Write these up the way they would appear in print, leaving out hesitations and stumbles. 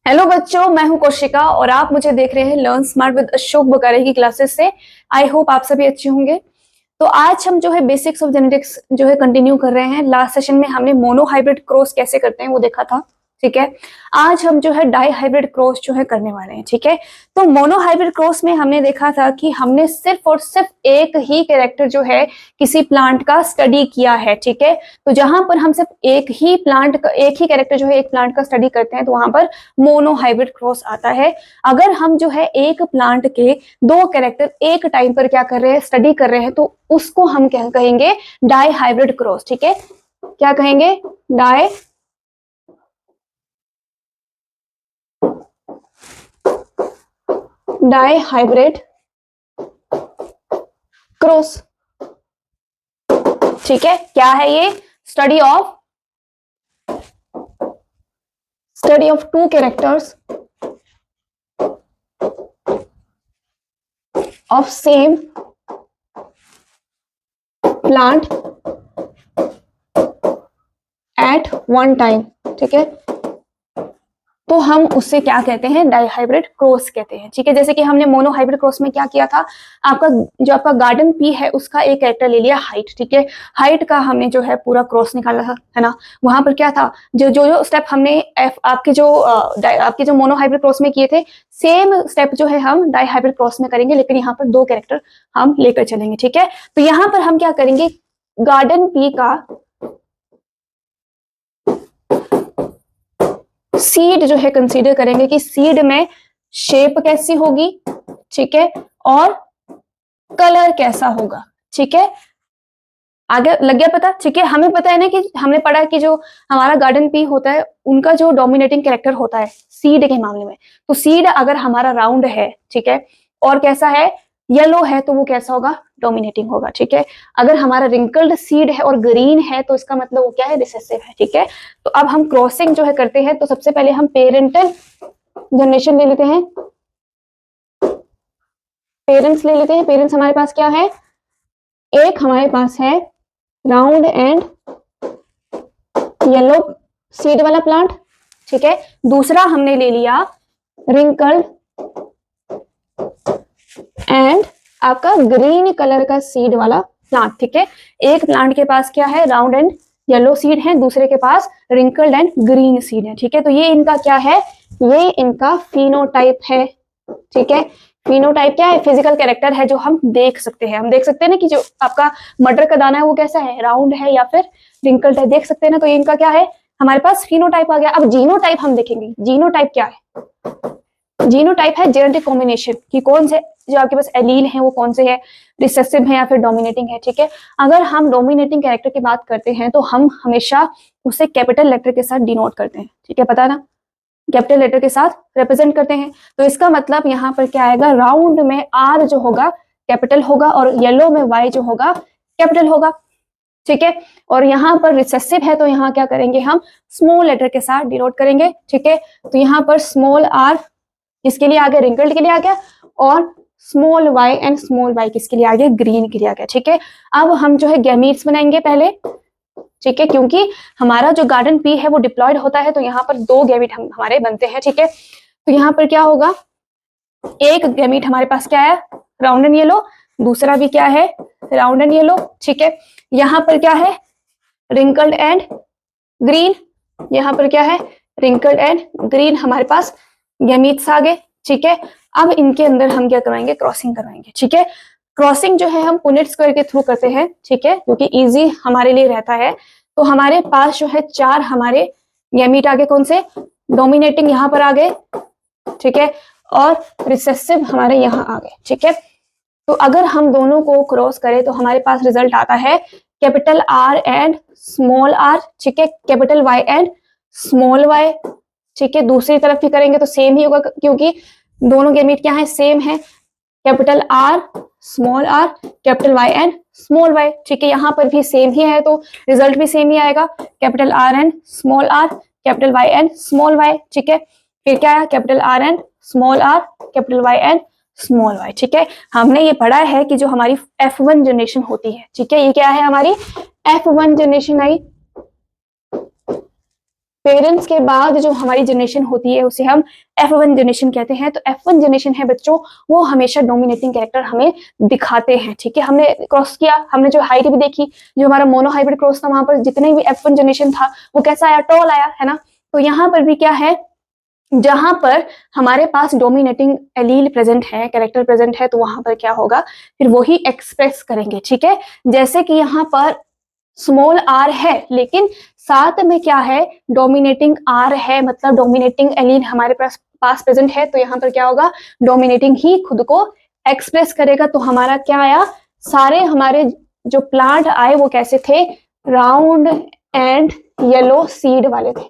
Hello बच्चों, मैं हूं कौशिका और आप मुझे देख रहे हैं लर्न स्मार्ट विद अशोक बुकारे की क्लासेस से। आई होप आप सभी अच्छे होंगे। तो आज हम जो है बेसिक्स ऑफ जेनेटिक्स जो है कंटिन्यू कर रहे हैं। लास्ट सेशन में हमने मोनो हाइब्रिड क्रॉस कैसे करते हैं वो देखा था, ठीक है। आज हम जो है डाई हाइब्रिड क्रॉस जो है करने वाले हैं, ठीक है। तो मोनो हाइब्रिड क्रॉस में हमने देखा था कि हमने सिर्फ और सिर्फ एक ही कैरेक्टर जो है किसी प्लांट का स्टडी किया है, ठीक है। तो जहां पर हम सिर्फ एक ही कैरेक्टर जो है एक प्लांट का स्टडी करते हैं तो वहां पर मोनो हाइब्रिड क्रॉस आता है। अगर हम जो है एक प्लांट के दो कैरेक्टर एक टाइम पर क्या कर रहे हैं, स्टडी कर रहे हैं, तो उसको हम क्या कहेंगे, डाई हाइब्रिड क्रॉस, ठीक है। क्या कहेंगे, डाई हाइब्रिड क्रॉस, ठीक है। क्या है ये, study of two characters of same plant at one time, ठीक है। तो हम उससे क्या कहते हैं, डाई हाइब्रिड क्रॉस कहते हैं, ठीक है। जैसे कि हमने मोनो हाइब्रिड क्रॉस में क्या किया था, आपका गार्डन पी है उसका एक कैरेक्टर ले लिया हाइट, ठीक है। हाइट का हमने जो है पूरा क्रॉस निकाला था, है ना। वहां पर क्या था, जो स्टेप हमने आपके जो मोनो हाइब्रिड क्रॉस में किए थे, सेम स्टेप जो है हम डाई हाइब्रिड क्रॉस में करेंगे, लेकिन यहाँ पर दो कैरेक्टर हम लेकर चलेंगे, ठीक है। तो यहाँ पर हम क्या करेंगे, गार्डन पी का सीड जो है कंसीडर करेंगे कि सीड में शेप कैसी होगी, ठीक है, और कलर कैसा होगा, ठीक है। आगे लग गया पता, ठीक है। हमें पता है ना कि हमने पढ़ा कि जो हमारा गार्डन पी होता है उनका जो डोमिनेटिंग कैरेक्टर होता है सीड के मामले में, तो सीड अगर हमारा राउंड है, ठीक है, और कैसा है, येलो है, तो वो कैसा होगा, डोमिनेटिंग होगा, ठीक है। अगर हमारा रिंकल्ड सीड है और ग्रीन है तो इसका मतलब वो क्या है, रिसेसिव है, ठीक है। तो अब हम क्रॉसिंग जो है करते हैं, तो सबसे पहले हम पेरेंटल जनरेशन ले लेते हैं, पेरेंट्स ले लेते हैं। पेरेंट्स हमारे पास क्या है, एक हमारे पास है राउंड एंड येलो सीड वाला प्लांट, ठीक है। दूसरा हमने ले लिया रिंकल्ड एंड आपका ग्रीन कलर का सीड वाला प्लांट, ठीक है। एक प्लांट के पास क्या है, राउंड एंड येलो सीड है, दूसरे के पास रिंकल्ड एंड ग्रीन सीड है, ठीक है। तो ये इनका क्या है, ये इनका फिनोटाइप है, ठीक है। फिनोटाइप क्या है, फिजिकल कैरेक्टर है जो हम देख सकते हैं। हम देख सकते हैं ना कि जो आपका मटर का दाना है वो कैसा है, राउंड है या फिर रिंकल्ड है, देख सकते हैं ना। तो ये इनका क्या है, हमारे पास फिनोटाइप आ गया। अब जीनोटाइप हम देखेंगे, जीनोटाइप क्या है, जीनोटाइप है जेनेटिक कॉम्बिनेशन कि कौन से जो आपके पास एलील है वो कौन से है, रिसेसिव है या फिर डोमिनेटिंग है, ठीक है। अगर हम डोमिनेटिंग कैरेक्टर की बात करते हैं तो हम हमेशा उसे कैपिटल लेटर के साथ डिनोट करते हैं, ठीक है, पता ना, कैपिटल लेटर के साथ रिप्रेजेंट करते हैं। तो इसका मतलब यहाँ पर क्या आएगा, राउंड में आर जो होगा कैपिटल होगा और येलो में वाई जो होगा कैपिटल होगा, ठीक है। और यहाँ पर रिसेसिव है तो यहाँ क्या करेंगे, हम स्मॉल लेटर के साथ डिनोट करेंगे, ठीक है। तो यहाँ पर स्मॉल आर किसके लिए आ गया, रिंकल्ड के लिए आ गया, और small Y and small Y किसके लिए आ गया, ग्रीन के लिए आ गया, ठीक है। अब हम जो है गैमीट्स बनाएंगे पहले, ठीक है, क्योंकि हमारा जो गार्डन पी है वो डिप्लॉयड होता है, तो यहाँ पर दो गैमीट हमारे बनते हैं, ठीक है। तो यहाँ पर क्या होगा, एक गैमीट हमारे पास क्या है, राउंड एंड येलो, दूसरा भी क्या है, राउंड एंड येलो, ठीक है। यहाँ पर क्या है, रिंकल्ड एंड ग्रीन, यहाँ पर क्या है, रिंकल्ड एंड ग्रीन, हमारे पास गैमीट्स आ गए, ठीक है। अब इनके अंदर हम क्या करवाएंगे, क्रॉसिंग करवाएंगे, ठीक है। क्रॉसिंग जो है हम पुनेट स्क्वायर के थ्रू करते हैं, ठीक है, क्योंकि इजी हमारे लिए रहता है। तो हमारे पास जो है चार हमारे गैमीट आगे, कौन से, डोमिनेटिंग यहाँ पर आ गए, ठीक है, और रिसेसिव हमारे यहाँ आ गए, ठीक है। तो अगर हम दोनों को क्रॉस करें तो हमारे पास रिजल्ट आता है capital R and small R, ठीक है, capital Y and small Y, ठीक है। दूसरी तरफ भी करेंगे तो सेम ही होगा क्योंकि दोनों गैमीट क्या है, सेम है, capital R small R capital Y and small Y, ठीक है। यहाँ पर भी सेम ही है तो रिजल्ट भी सेम ही आएगा, capital R and small R capital Y and small Y, ठीक है। फिर क्या है, capital R and small R capital Y and small Y, ठीक है। हमने ये पढ़ा है कि जो हमारी F1 जनरेशन होती है, ठीक है, ये क्या है, हमारी F1 जनरेशन आई, पेरेंट्स के बाद जो हमारी जनरेशन होती है उसे हम F1 जनरेशन कहते हैं। तो F1 जनरेशन है बच्चों, वो हमेशा डोमिनेटिंग कैरेक्टर हमें दिखाते हैं। ठीक है, हमने क्रॉस किया, हमने जो हाइट भी देखी, जो हमारा मोनोहाइब्रिड क्रॉस था वहां पर जितने भी F1 जनरेशन था वो कैसा आया, टॉल आया, है ना। तो यहाँ पर भी क्या है, जहां पर हमारे पास डोमिनेटिंग एलील प्रेजेंट है, कैरेक्टर प्रेजेंट है, तो वहां पर क्या होगा, फिर वही एक्सप्रेस करेंगे। ठीक है, जैसे कि यहाँ पर स्मॉल आर है लेकिन साथ में क्या है, डोमिनेटिंग आर है, मतलब डोमिनेटिंग एलील हमारे पास प्रेजेंट है, तो यहाँ पर क्या होगा, डोमिनेटिंग ही खुद को एक्सप्रेस करेगा। तो हमारा क्या आया, सारे हमारे जो प्लांट आए वो कैसे थे, राउंड एंड येलो सीड वाले थे।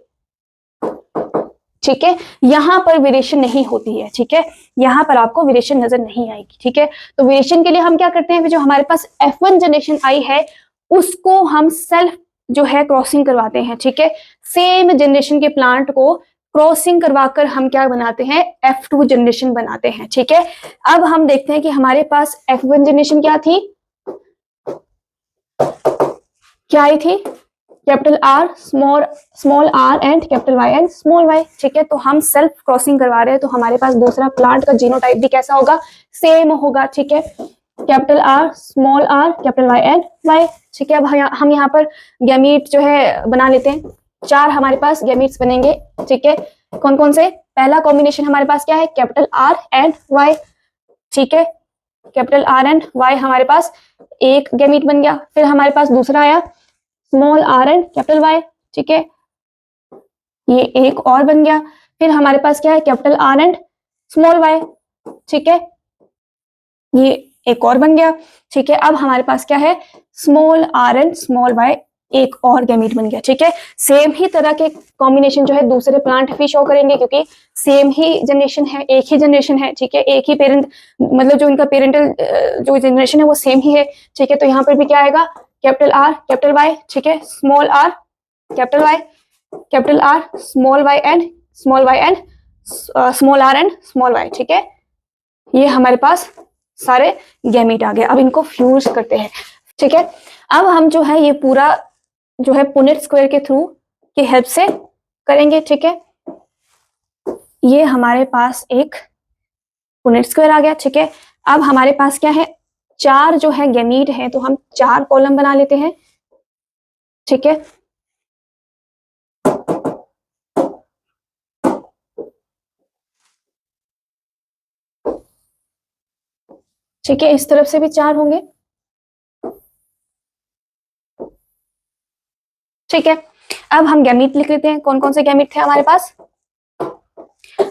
ठीक है, यहां पर वेरिएशन नहीं होती है। ठीक है, यहां पर आपको वेरिएशन नजर नहीं आएगी। ठीक है, तो वेरिएशन के लिए हम क्या करते हैं, जो हमारे पास F1 जनरेशन आई है उसको हम सेल्फ जो है क्रॉसिंग करवाते हैं। ठीक है, सेम जनरेशन के प्लांट को क्रॉसिंग करवाकर हम क्या बनाते हैं, F2 जनरेशन बनाते हैं। ठीक है, अब हम देखते हैं कि हमारे पास F1 जनरेशन क्या थी, क्या आई थी, capital R, small R and capital Y and small Y. ठीक है, तो हम सेल्फ क्रॉसिंग करवा रहे हैं, तो हमारे पास दूसरा प्लांट का जीनोटाइप भी कैसा होगा, सेम होगा। ठीक है, capital R, small R, capital Y and Y. ठीक है, अब हम यहाँ पर गैमीट जो है बना लेते हैं, 4 हमारे पास गैमीट्स बनेंगे। ठीक है, कौन कौन से, पहला कॉम्बिनेशन हमारे पास क्या है, कैपिटल आर एंड वाई। ठीक है, कैपिटल आर एंड वाई हमारे पास एक गैमीट बन गया। फिर हमारे पास दूसरा आया small R and capital Y. ठीक है, ये एक और बन गया। फिर हमारे पास क्या है, capital R and small Y. ठीक है, ये एक और बन गया। ठीक है, अब हमारे पास क्या है, small R and small Y, एक और गैमीट बन गया। ठीक है, सेम ही तरह के कॉम्बिनेशन जो है दूसरे प्लांट भी शो करेंगे क्योंकि सेम ही जनरेशन है, एक ही जनरेशन है। ठीक है, एक ही पेरेंट, मतलब जो इनका पेरेंटल जो जनरेशन है वो सेम ही है। ठीक है, तो यहाँ पर भी क्या आएगा, कैपिटल आर कैपिटल वाई। ठीक है, small R capital Y, capital R small Y and small Y and small R and small Y. ठीक है, ये हमारे पास सारे गैमीट आ गए। अब इनको फ्यूज करते हैं। ठीक है, अब हम जो है ये पूरा जो है पुनेट स्क्वायर के थ्रू की हेल्प से करेंगे। ठीक है, ये हमारे पास एक पुनेट स्क्वायर आ गया। ठीक है, अब हमारे पास क्या है, 4 जो है गैमीट है, तो हम 4 कॉलम बना लेते हैं। ठीक है, ठीक है, इस तरफ से भी 4 होंगे। ठीक है, अब हम गैमीट लिख लेते हैं। कौन कौन से गैमीट थे हमारे पास,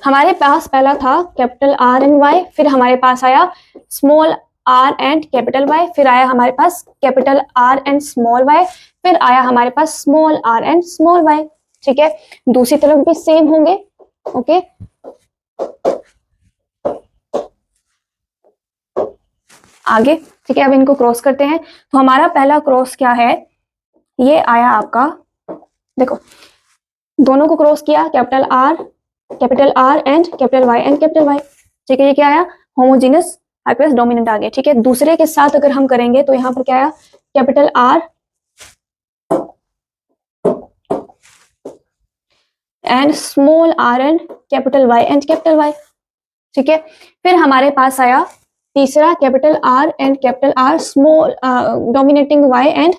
हमारे पास पहला था कैपिटल आर एंड वाई, फिर हमारे पास आया small R and capital Y, फिर आया हमारे पास capital R and small Y, फिर आया हमारे पास small R and small Y. ठीक है, दूसरी तरफ भी सेम होंगे। ओके, आगे। ठीक है, अब इनको क्रॉस करते हैं। तो हमारा पहला क्रॉस क्या है, ये आया आपका, देखो दोनों को क्रॉस किया, capital R and capital Y and capital Y. ठीक है, ये क्या आया, होमोजीनस हाइब्रिड डोमिनेंट आ गया। ठीक है, दूसरे के साथ अगर हम करेंगे तो यहाँ पर क्या आया, capital R and small R and capital Y and capital Y. ठीक है, फिर हमारे पास आया तीसरा capital R and capital R small dominating Y and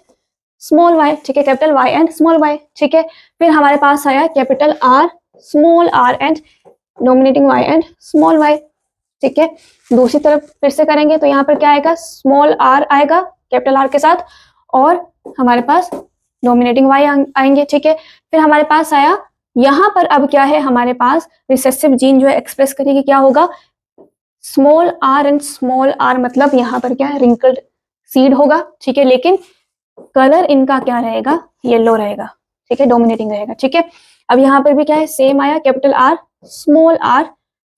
small Y. ठीक है, capital Y and small Y. ठीक है, फिर हमारे पास आया capital R small R and dominating Y and small Y. ठीक है, दूसरी तरफ फिर से करेंगे तो यहाँ पर क्या आएगा, स्मॉल आर आएगा कैपिटल आर के साथ और हमारे पास डोमिनेटिंग वाई आएंगे। ठीक है, फिर हमारे पास आया, यहाँ पर अब क्या है, हमारे पास रिसेसिव जीन जो है एक्सप्रेस करेगी, क्या होगा, small R and small R, मतलब यहाँ पर क्या है, रिंकल्ड सीड होगा। ठीक है, लेकिन कलर इनका क्या रहेगा, येलो रहेगा। ठीक है, डोमिनेटिंग रहेगा। ठीक है, अब यहाँ पर भी क्या है, सेम आया कैपिटल आर स्मॉल आर,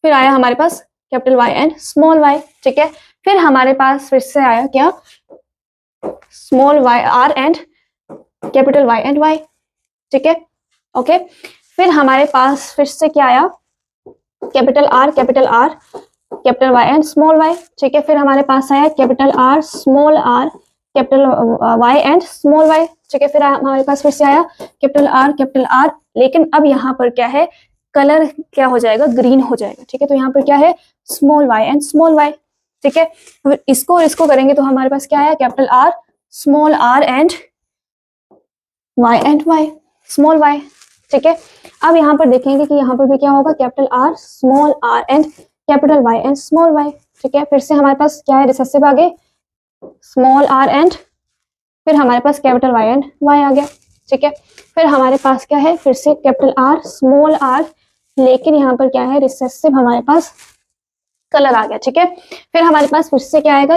फिर आया हमारे पास capital Y and small Y. ठीक है, फिर हमारे पास फिर से आया क्या, small Y R and capital Y and Y. ठीक है, ओके, फिर हमारे पास फिर से क्या आया, capital R capital Y and small Y. ठीक है, फिर हमारे पास आया capital R small R capital Y and small Y. ठीक है, फिर हमारे पास फिर से आया कैपिटल आर लेकिन अब यहाँ पर क्या है, कलर क्या हो जाएगा, ग्रीन हो जाएगा। ठीक है, तो यहाँ पर क्या है, small y and small y। ठीक है, फिर इसको और इसको करेंगे तो हमारे पास क्या है, capital R small r and y small y। ठीक है, अब यहाँ पर देखेंगे कि यहाँ पर भी क्या होगा, capital R small r and capital Y and small y। ठीक है, फिर से हमारे पास क्या है, रिसेसिव आगे स्मॉल r एंड फिर हमारे पास कैपिटल Y एंड Y आ गया। ठीक है, फिर हमारे पास क्या है, फिर से कैपिटल R स्मॉल r, लेकिन यहाँ पर क्या है, रिसेसिव हमारे पास कलर आ गया। ठीक है, फिर हमारे पास फिर से क्या आएगा,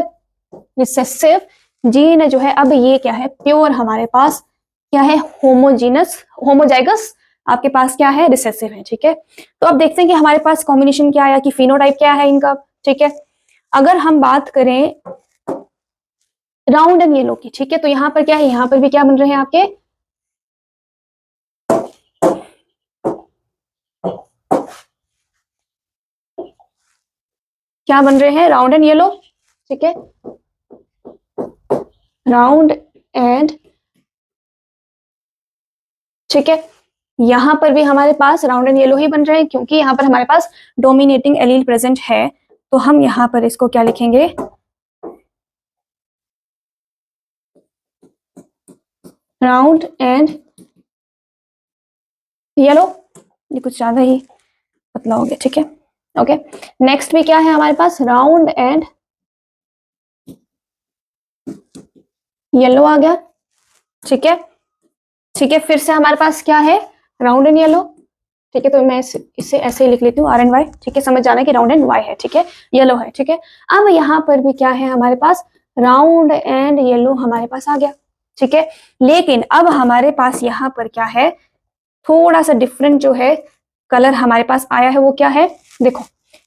रिसेसिव जीन जो है, अब ये क्या है, प्योर हमारे पास क्या है, होमोजाइगस आपके पास क्या है, रिसेसिव है। ठीक है, तो अब देखते हैं कि हमारे पास कॉम्बिनेशन क्या आया, कि फिनोटाइप क्या है इनका। ठीक है, अगर हम बात करें राउंड एंड येलो की, ठीक है, तो यहाँ पर क्या है, यहाँ पर भी क्या बन रहे हैं आपके, क्या बन रहे हैं, राउंड एंड येलो। ठीक है, राउंड एंड, ठीक है, यहां पर भी हमारे पास राउंड एंड येलो ही बन रहे हैं, क्योंकि यहाँ पर हमारे पास डोमिनेटिंग एलील प्रेजेंट है। तो हम यहाँ पर इसको क्या लिखेंगे, राउंड एंड येलो। ये कुछ ज्यादा ही पतला हो गया। ठीक है, ओके, नेक्स्ट भी क्या है हमारे पास, राउंड एंड येलो आ गया। ठीक है, ठीक है, फिर से हमारे पास क्या है, राउंड एंड येलो। ठीक है, तो मैं इसे ऐसे ही लिख लेती हूँ, R एंड Y। ठीक है, समझ जाना कि राउंड एंड Y है। ठीक है, येलो है। ठीक है, अब यहाँ पर भी क्या है हमारे पास, राउंड एंड येलो हमारे पास आ गया। ठीक है, लेकिन अब हमारे पास यहाँ पर क्या है, थोड़ा सा डिफरेंट जो है कलर हमारे पास आया है, वो क्या है, देखो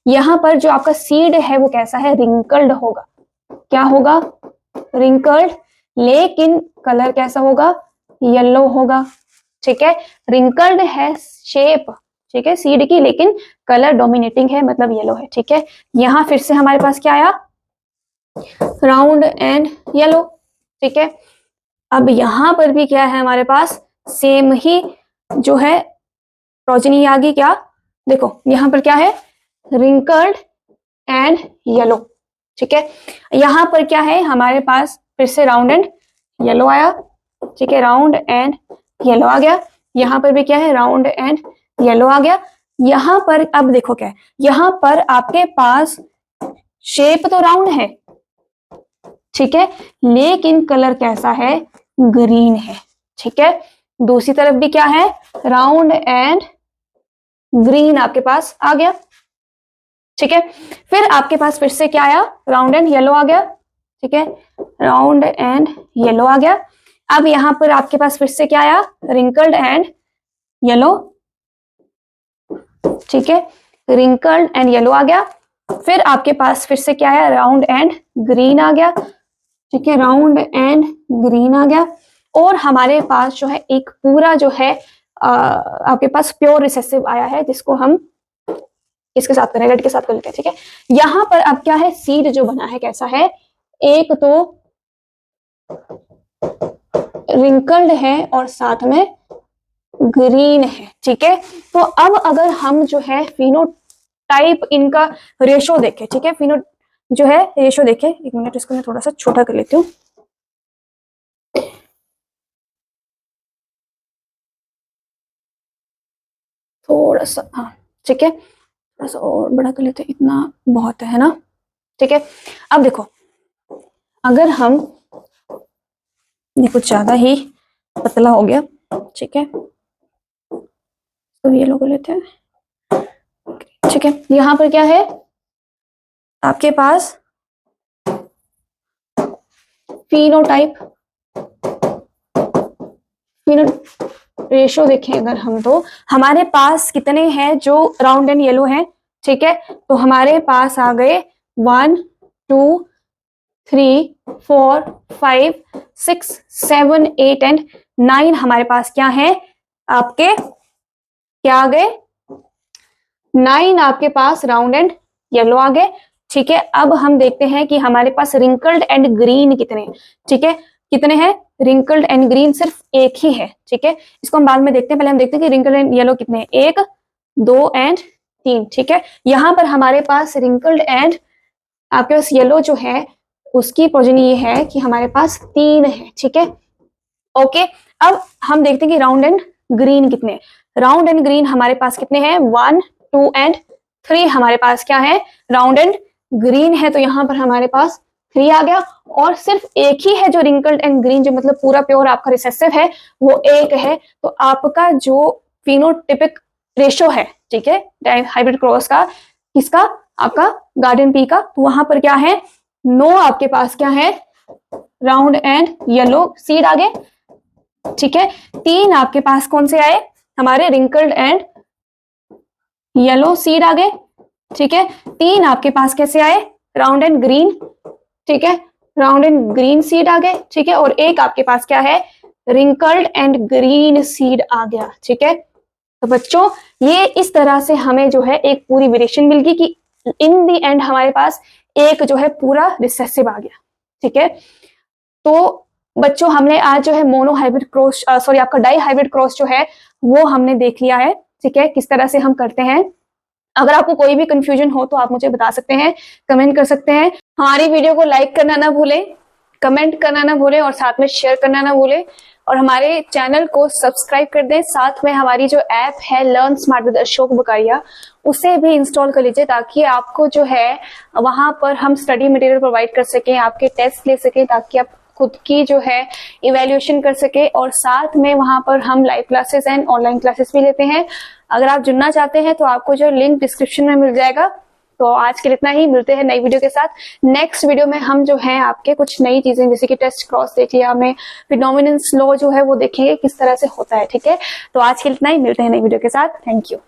यहाँ पर जो आपका सीड है वो कैसा है, रिंकल्ड होगा। क्या होगा, रिंकल्ड, लेकिन कलर कैसा होगा, येलो होगा। ठीक है, रिंकल्ड है शेप, ठीक है, सीड की, लेकिन कलर डोमिनेटिंग है, मतलब येलो है। ठीक है, यहां फिर से हमारे पास क्या आया, राउंड एंड येलो। ठीक है, अब यहां पर भी क्या है हमारे पास, सेम ही जो है प्रोजेनी आ गई। क्या, देखो यहां पर क्या है, रिंकल्ड एंड येलो। ठीक है, यहां पर क्या है हमारे पास, फिर से राउंड एंड येलो आया। ठीक है, राउंड एंड येलो आ गया। यहां पर भी क्या है, राउंड एंड येलो आ गया। यहां पर अब देखो क्या है, यहां पर आपके पास शेप तो राउंड है, ठीक है, लेकिन कलर कैसा है, ग्रीन है। ठीक है, दूसरी तरफ भी क्या है, राउंड एंड ग्रीन आपके पास आ गया। ठीक है, फिर आपके पास फिर से क्या आया, राउंड एंड येलो आ गया। ठीक है, राउंड एंड येलो आ गया। अब यहां पर आपके पास फिर से क्या आया, रिंकल्ड एंड येलो। ठीक है, रिंकल्ड एंड येलो आ गया। फिर आपके पास फिर से क्या आया, राउंड एंड ग्रीन आ गया। ठीक है, राउंड एंड ग्रीन आ गया। और हमारे पास जो है एक पूरा जो है आपके पास प्योर रिसेसिव आया है, जिसको हम इसके साथ करें, रेड के साथ कर लेते हैं। ठीक है, यहां पर अब क्या है, सीड जो बना है कैसा है, एक तो रिंकल्ड है और साथ में ग्रीन है। ठीक है, तो अब अगर हम जो है फिनोटाइप इनका रेशो देखें, ठीक है, फिनो जो है रेशो देखें, एक मिनट इसको मैं थोड़ा सा छोटा कर लेती हूँ। थोड़ा सा, हाँ ठीक है, थोड़ा सा और बड़ा कर लेते हैं, इतना बहुत है ना। ठीक है, अब देखो अगर हम, ये कुछ ज्यादा ही पतला हो गया। ठीक है, तो ये लोग लेते हैं। ठीक है, यहां पर क्या है आपके पास, फिनोटाइप, फिनो रेशो देखें अगर हम, तो हमारे पास कितने हैं जो राउंड एंड येलो हैं। ठीक है, तो हमारे पास आ गए 1 2 3 4 5 6 7 8 एंड 9। हमारे पास क्या है आपके, क्या आ गए, 9 आपके पास राउंड एंड येलो आ गए। ठीक है, अब हम देखते हैं कि हमारे पास रिंकल्ड एंड ग्रीन कितने हैं। ठीक है, कितने हैं? रिंकल्ड एंड ग्रीन सिर्फ एक ही है, ठीक है। इसको हम बाद में देखते हैं, पहले हम देखते हैं कि रिंकल्ड एंड येलो कितने हैं। 1, 2 एंड 3, ठीक है। यहाँ पर हमारे पास रिंकल्ड एंड आपके पास येलो जो है उसकी प्रोजेनी ये है कि हमारे पास 3 है, ठीक है। ओके, अब हम देखते हैं कि राउंड एंड ग्रीन कितने। राउंड एंड ग्रीन हमारे पास कितने हैं? 1, 2 एंड 3 हमारे पास क्या है? राउंड एंड ग्रीन है। तो यहाँ पर हमारे पास 3 आ गया, और सिर्फ एक ही है जो रिंकल्ड एंड ग्रीन, जो मतलब पूरा प्योर आपका रिसेसिव है, वो एक है। तो आपका जो फिनोटिपिक रेशो है, ठीक है, हाइब्रिड क्रॉस का, किसका? आपका गार्डन पी का। तो वहां पर क्या है? 9 आपके पास क्या है? राउंड एंड येलो सीड आ गए, ठीक है। 3 आपके पास कौन से आए? हमारे रिंकल्ड एंड येलो सीड आ गए, ठीक है। 3 आपके पास कैसे आए? राउंड एंड ग्रीन, ठीक है, राउंड एंड ग्रीन सीड आ गए, ठीक है। और एक आपके पास क्या है? रिंकल्ड एंड ग्रीन सीड आ गया, ठीक है। तो बच्चों ये इस तरह से हमें जो है एक पूरी वेरिएशन मिल गई कि इन दी एंड हमारे पास एक जो है पूरा रिसेसिव आ गया, ठीक है। तो बच्चों हमने आज जो है मोनो हाइब्रिड क्रॉस, सॉरी आपका डाई हाइब्रिड क्रॉस जो है वो हमने देख लिया है, ठीक है, किस तरह से हम करते हैं। अगर आपको कोई भी कंफ्यूजन हो तो आप मुझे बता सकते हैं, कमेंट कर सकते हैं। हमारी वीडियो को लाइक करना ना भूलें, कमेंट करना ना भूलें और साथ में शेयर करना ना भूलें, और हमारे चैनल को सब्सक्राइब कर दें। साथ में हमारी जो ऐप है लर्न स्मार्ट विद अशोक बुकारिया, उसे भी इंस्टॉल कर लीजिए, ताकि आपको जो है वहां पर हम स्टडी मटेरियल प्रोवाइड कर सकें, आपके टेस्ट ले सकें, ताकि आप खुद की जो है इवैल्यूएशन कर सके। और साथ में वहां पर हम live classes and online classes भी लेते हैं। अगर आप जुड़ना चाहते हैं तो आपको जो लिंक डिस्क्रिप्शन में मिल जाएगा। तो आज के लिए इतना ही, मिलते हैं नई वीडियो के साथ। नेक्स्ट वीडियो में हम जो है आपके कुछ नई चीजें, जैसे कि टेस्ट क्रॉस देख लिया हमने, फिनोमिनन्स लॉ जो है वो देखेंगे किस तरह से होता है, ठीक है। तो आज के लिए इतना ही, मिलते हैं नई वीडियो के साथ। Thank you.